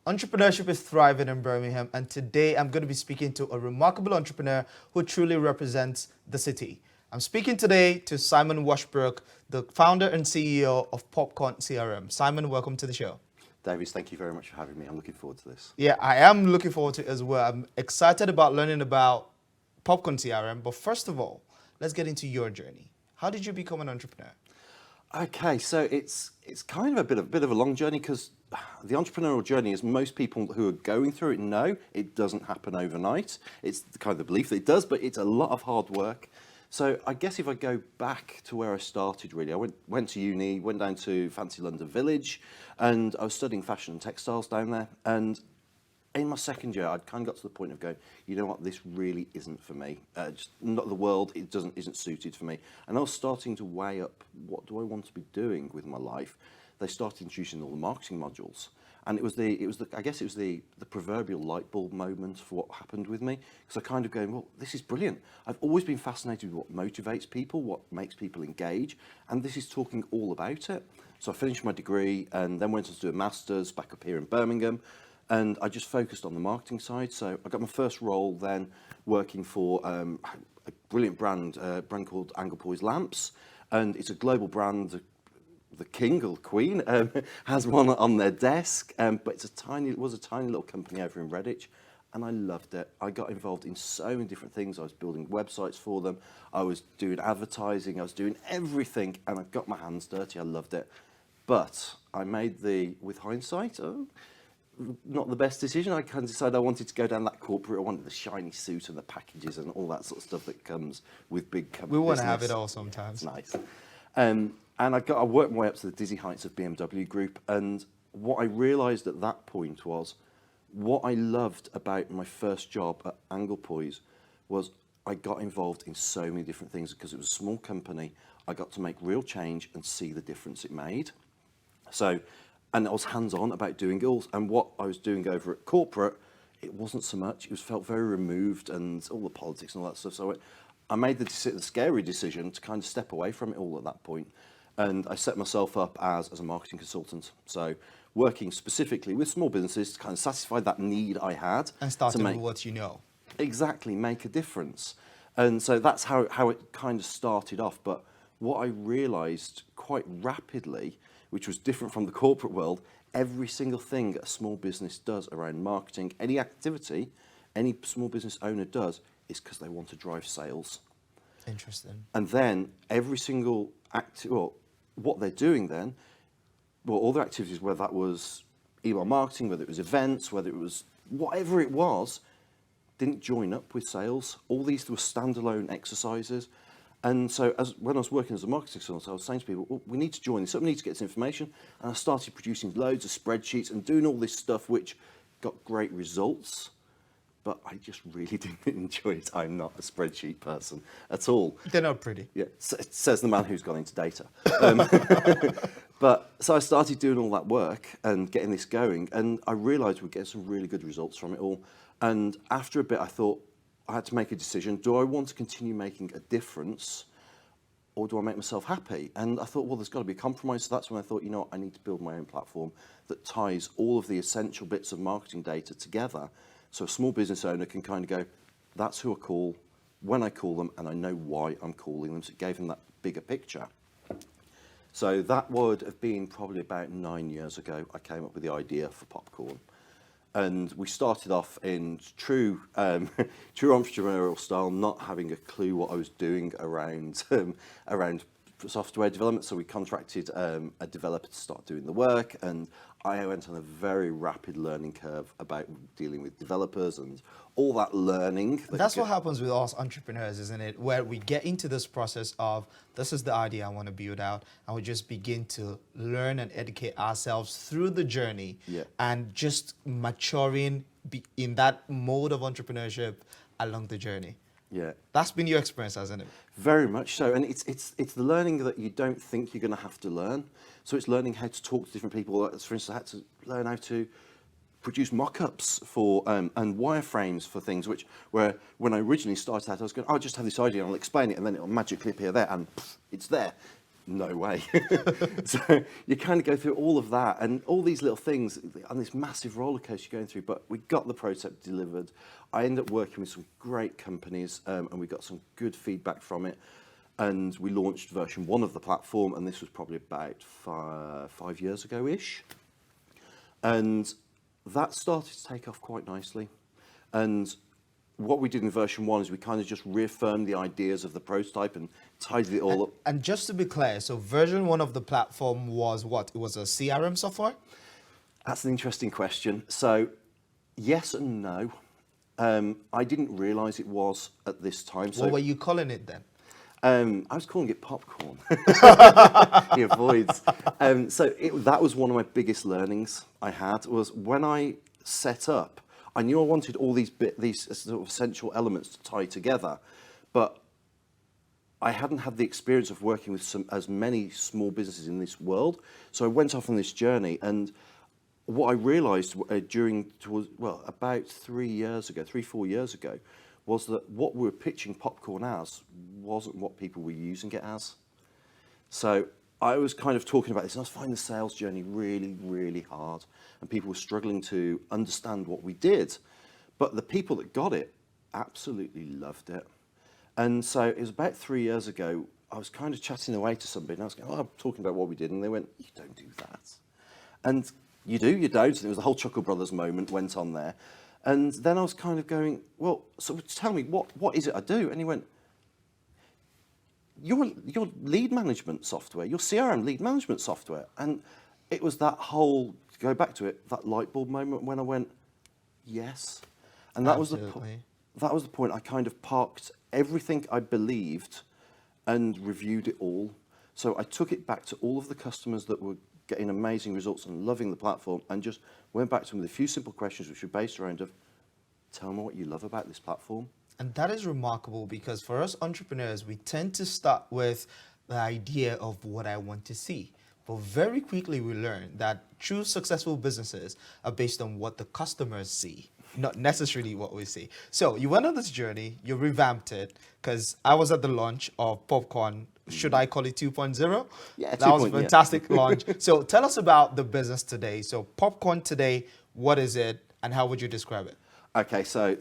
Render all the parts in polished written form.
Entrepreneurship is thriving in Birmingham, and today I'm going to be speaking to a remarkable entrepreneur who truly represents the city. I'm speaking today to Simon Washbrook, the founder and CEO of Popcorn CRM. Simon, welcome to the show. Davies, thank you very much for having me. I'm looking forward to this. Yeah, I am looking forward to it as well. I'm excited about learning about Popcorn CRM, but first of all, let's get into your journey. How did you become an entrepreneur? Okay, so it's kind of a bit of a long journey because the entrepreneurial journey, as most people who are going through it know, it doesn't happen overnight. It's the kind of belief that it does, but it's a lot of hard work. So I guess if I go back to where I started, really, I went to uni, went down to fancy London Village, and I was studying fashion and textiles down there. And in my second year, I'd kind of got to the point of going, you know what, this really isn't for me. Just not the world, isn't suited for me. And I was starting to weigh up, what do I want to be doing with my life? They started introducing all the marketing modules. And it was the proverbial light bulb moment for what happened with me. Because I kind of going, well, this is brilliant. I've always been fascinated with what motivates people, what makes people engage. And this is talking all about it. So I finished my degree and then went on to do a master's back up here in Birmingham. And I just focused on the marketing side. So I got my first role then working for a brilliant brand called Anglepoise Lamps. And it's a global brand. The king or the queen has one on their desk, but it was a tiny little company over in Redditch, and I loved it. I got involved in so many different things. I was building websites for them. I was doing advertising. I was doing everything, and I got my hands dirty. I loved it. But I made with hindsight, not the best decision. I kind of decided I wanted to go down that corporate. I wanted the shiny suit and the packages and all that sort of stuff that comes with big companies. We want to have it all sometimes. Nice. And I worked my way up to the dizzy heights of BMW Group. And what I realised at that point was, what I loved about my first job at Anglepoise was I got involved in so many different things because it was a small company. I got to make real change and see the difference it made. So, and I was hands-on about doing it all. And what I was doing over at corporate, it wasn't so much. It felt very removed and all the politics and all that stuff. So I made the scary decision to kind of step away from it all at that point. And I set myself up as a marketing consultant. So working specifically with small businesses to kind of satisfy that need I had. And starting with what you know. Exactly, make a difference. And so that's how it kind of started off. But what I realised quite rapidly, which was different from the corporate world, every single thing a small business does around marketing, any activity any small business owner does, is because they want to drive sales. Interesting. And then every single what they're doing then, all their activities, whether that was email marketing, whether it was events, whether it was whatever it was, didn't join up with sales. All these were standalone exercises. And so when I was working as a marketing consultant, I was saying to people, well, we need to join this up, we need to get this information. And I started producing loads of spreadsheets and doing all this stuff, which got great results. But I just really didn't enjoy it. I'm not a spreadsheet person at all. They're not pretty. Yeah, says the man who's gone into data. But so I started doing all that work and getting this going, and I realised we'd get some really good results from it all. And after a bit, I thought I had to make a decision. Do I want to continue making a difference, or do I make myself happy? And I thought, well, there's got to be a compromise. So that's when I thought, you know what, I need to build my own platform that ties all of the essential bits of marketing data together. So a small business owner can kind of go, that's who I call, when I call them, and I know why I'm calling them. So it gave them that bigger picture. So that would have been probably about 9 years ago. I came up with the idea for Popcorn. And we started off in true entrepreneurial style, not having a clue what I was doing around software development. So we contracted a developer to start doing the work, and I went on a very rapid learning curve about dealing with developers and all that learning. That's what happens with us entrepreneurs, isn't it? Where we get into this process of, this is the idea I want to build out, and we just begin to learn and educate ourselves through the journey, and just maturing in that mode of entrepreneurship along the journry. Yeah, that's been your experience, hasn't it? Very much so, and it's the learning that you don't think you're going to have to learn. So it's learning how to talk to different people. For instance, I had to learn how to produce mock-ups for and wireframes for things. Where when I originally started out, I was going, I'll just have this idea and I'll explain it, and then it'll magically appear there, and pff, it's there. no way. So you kind of go through all of that and all these little things and this massive roller coaster you're going through, but we got the prototype delivered. I ended up working with some great companies and we got some good feedback from it. And we launched version 1 of the platform, and this was probably about 5 years ago-ish. And that started to take off quite nicely. And what we did in version 1 is we kind of just reaffirmed the ideas of the prototype and tidied it all up. And just to be clear, so version 1 of the platform was what? It was a CRM software? That's an interesting question. So, yes and no. I didn't realize it was at this time. So What were you calling it then? I was calling it popcorn. He avoids. That was one of my biggest learnings I had, was when I set up, I knew I wanted all these sort of essential elements to tie together, but I hadn't had the experience of working with as many small businesses in this world. So I went off on this journey, and what I realized about 3-4 years ago, was that what we were pitching popcorn as wasn't what people were using it as. So I was kind of talking about this, and I was finding the sales journey really, really hard, and people were struggling to understand what we did. But the people that got it absolutely loved it. And so it was about 3 years ago, I was kind of chatting away to somebody, and I was going, I'm talking about what we did, and they went, you don't do that. And you do, you don't, and it was the whole Chuckle Brothers moment went on there. And then I was kind of going, well, so tell me, what is it I do? And he went, your lead management software, your CRM lead management software. And it was that whole, to go back to it, that light bulb moment when I went, yes. And that was the point I kind of parked everything I believed and reviewed it all. So I took it back to all of the customers that were getting amazing results and loving the platform, and just went back to them with a few simple questions which were based around tell me what you love about this platform. And that is remarkable, because for us entrepreneurs, we tend to start with the idea of what I want to see. But very quickly we learn that true successful businesses are based on what the customers see, not necessarily what we see. So you went on this journey, you revamped it, because I was at the launch of Popcorn. Should I call it 2.0? Yeah, that was a fantastic launch. So tell us about the business today. So Popcorn today, what is it, and how would you describe it? Okay, so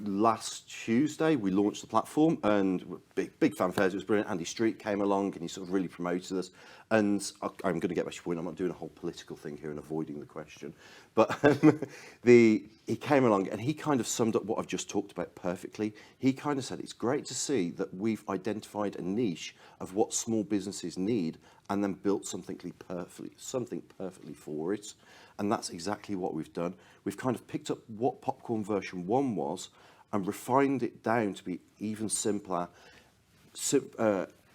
last Tuesday we launched the platform, and big fanfares. It was brilliant. Andy Street came along and he sort of really promoted us. And I'm going to get back to your point. I'm not doing a whole political thing here and avoiding the question, but he came along and he kind of summed up what I've just talked about perfectly. He kind of said it's great to see that we've identified a niche of what small businesses need and then built something perfectly for it. And that's exactly what we've done. We've kind of picked up what Popcorn version 1 was and refined it down to be even simpler,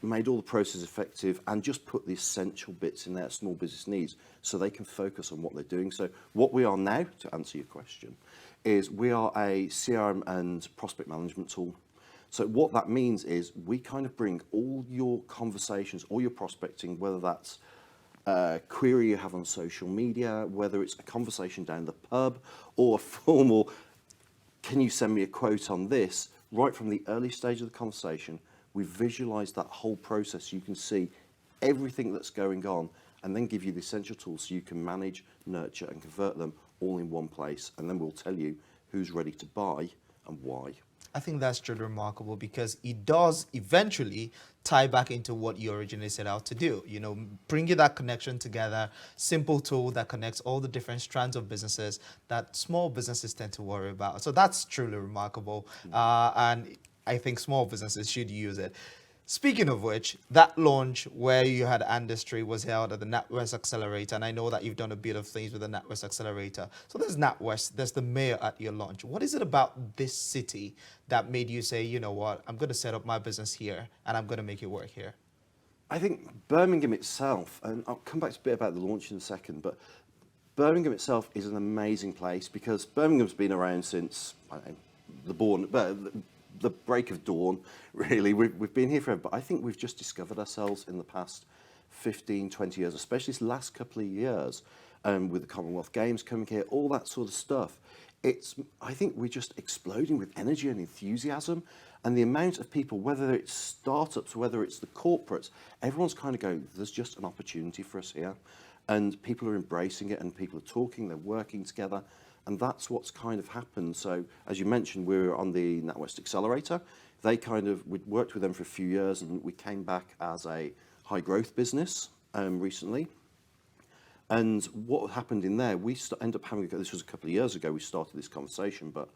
made all the process effective, and just put the essential bits in there small business needs so they can focus on what they're doing. So what we are now, to answer your question, is we are a CRM and prospect management tool. So what that means is we kind of bring all your conversations, all your prospecting, whether that's a query you have on social media, whether it's a conversation down the pub or a formal, can you send me a quote on this, right from the early stage of the conversation, we visualize that whole process. You can see everything that's going on and then give you the essential tools so you can manage, nurture and convert them all in one place. And then we'll tell you who's ready to buy and why. I think that's truly remarkable, because it does eventually tie back into what you originally set out to do. You know, bring you that connection together, simple tool that connects all the different strands of businesses that small businesses tend to worry about. So that's truly remarkable. And I think small businesses should use it. Speaking of which, that launch where you had industry was held at the NatWest Accelerator, and I know that you've done a bit of things with the NatWest Accelerator. So there's NatWest, there's the mayor at your launch. What is it about this city that made you say, you know what, I'm going to set up my business here and I'm going to make it work here? I think Birmingham itself, and I'll come back to a bit about the launch in a second, but Birmingham itself is an amazing place because Birmingham's been around since the break of dawn, really. We've been here forever, but I think we've just discovered ourselves in the past 15, 20 years, especially this last couple of years, with the Commonwealth Games coming here, all that sort of stuff. I think we're just exploding with energy and enthusiasm, And the amount of people, whether it's startups, whether it's the corporates, everyone's kind of going, there's just an opportunity for us here. And people are embracing it, and people are talking, they're working together. And that's what's kind of happened. So as you mentioned, we were on the NatWest Accelerator. We'd worked with them for a few years, and we came back as a high growth business recently. And what happened in there, we ended up having, this was a couple of years ago, we started this conversation, but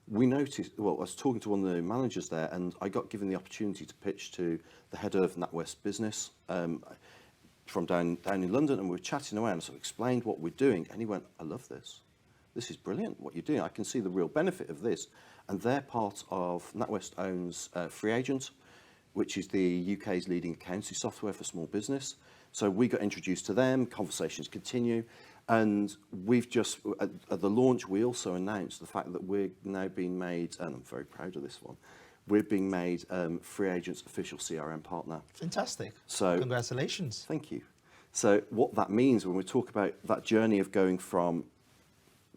we noticed, well, I was talking to one of the managers there, and I got given the opportunity to pitch to the head of NatWest Business from down in London, and we were chatting away, and I sort of explained what we're doing, and he went, I love this. This is brilliant, what you're doing. I can see the real benefit of this. And they're part of, NatWest owns Free Agent, which is the UK's leading accounting software for small business. So we got introduced to them, conversations continue, and we've just, at the launch, we also announced the fact that we're now being made, and I'm very proud of this one, we're being made Free Agent's official CRM partner. Fantastic. So congratulations. Thank you. So what that means when we talk about that journey of going from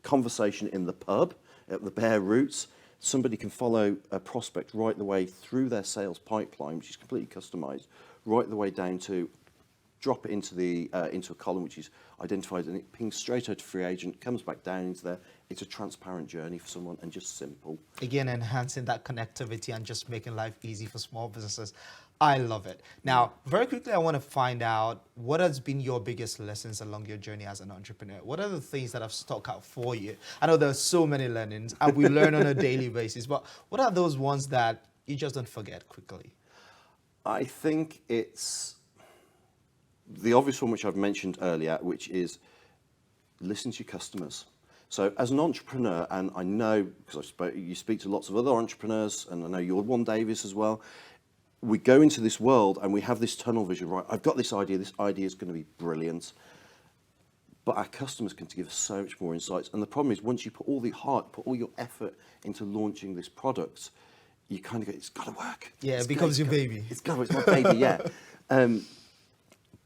conversation in the pub, at the bare roots, somebody can follow a prospect right the way through their sales pipeline, which is completely customized, right the way down to drop it into a column which is identified, and it pings straight out to Free Agent, comes back down into there. It's a transparent journey for someone, and just simple. Again, enhancing that connectivity and just making life easy for small businesses. I love it. Now, very quickly, I want to find out what has been your biggest lessons along your journey as an entrepreneur. What are the things that have stuck out for you? I know there's so many learnings, and we learn on a daily basis, but what are those ones that you just don't forget quickly? I think it's the obvious one, which I've mentioned earlier, which is listen to your customers. So as an entrepreneur, and I know, because you speak to lots of other entrepreneurs, and I know you're one, Davies, as well, we go into this world and we have this tunnel vision, right? I've got this idea is going to be brilliant. But our customers can give us so much more insights. And the problem is, once you put all the heart, put all your effort into launching this product, you kind of go, it's got to work. Yeah, it becomes your baby. It's my baby, yeah.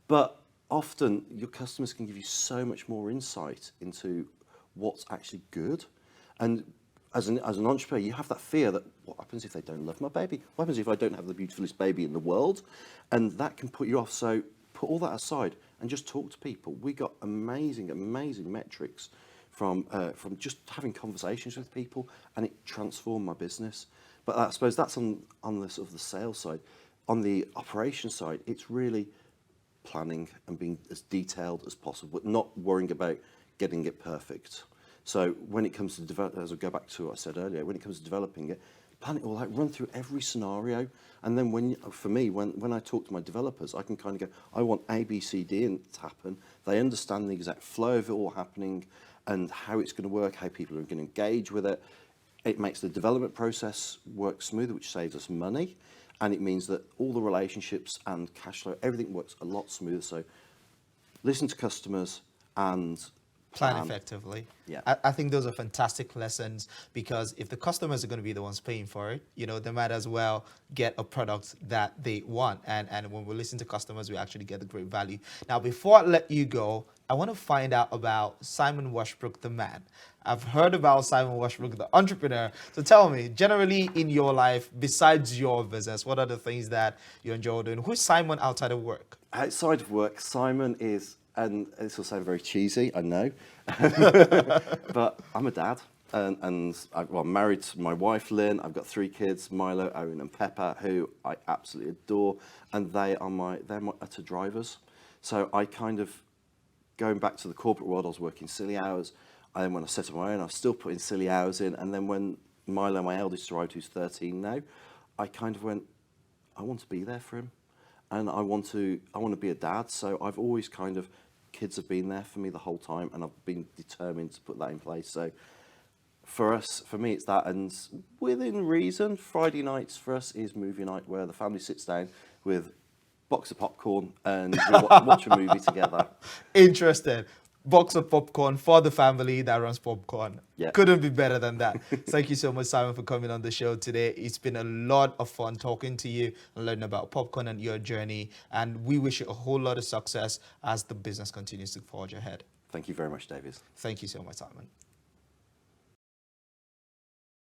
But often your customers can give you so much more insight into what's actually good. And as an entrepreneur, you have that fear that what happens if they don't love my baby? What happens if I don't have the beautifulest baby in the world? And that can put you off. So put all that aside and just talk to people. We got amazing, amazing metrics from just having conversations with people, and it transformed my business. But I suppose that's on the sort of the sales side. On the operation side, it's really planning and being as detailed as possible, but not worrying about getting it perfect. So when it comes to as I go back to what I said earlier, when it comes to developing it, plan it all out, run through every scenario, and then when I talk to my developers, I can kind of go, I want A, B, C, D to happen. They understand the exact flow of it all happening and how it's going to work, how people are going to engage with it. It makes the development process work smoother, which saves us money. And it means that all the relationships and cash flow, everything works a lot smoother. So listen to customers and plan effectively. Yeah. I think those are fantastic lessons, because if the customers are going to be the ones paying for it, they might as well get a product that they want. And when we listen to customers, we actually get the great value. Now, before I let you go, I want to find out about Simon Washbrook, the man. I've heard about Simon Washbrook, the entrepreneur. So tell me, generally in your life, besides your business, what are the things that you enjoy doing? Who's Simon outside of work? Outside of work, Simon is, and this will sound very cheesy, I know, but I'm a dad, and I'm married to my wife, Lynn. I've got 3 kids, Milo, Owen, and Pepper, who I absolutely adore, and they're my utter drivers. So I kind of, going back to the corporate world, I was working silly hours. And then when I set up my own, I was still putting silly hours in. And then when Milo, my eldest, arrived, who's 13 now, I kind of went, I want to be there for him. And I want to be a dad. So I've always kids have been there for me the whole time, and I've been determined to put that in place. So for me, it's that. And within reason, Friday nights for us is movie night, where the family sits down with box of popcorn and we watch a movie together. Interesting. Box of popcorn for the family that runs popcorn. Yeah. Couldn't be better than that. Thank you so much, Simon, for coming on the show today. It's been a lot of fun talking to you and learning about popcorn and your journey. And we wish you a whole lot of success as the business continues to forge ahead. Thank you very much, Davies. Thank you so much, Simon.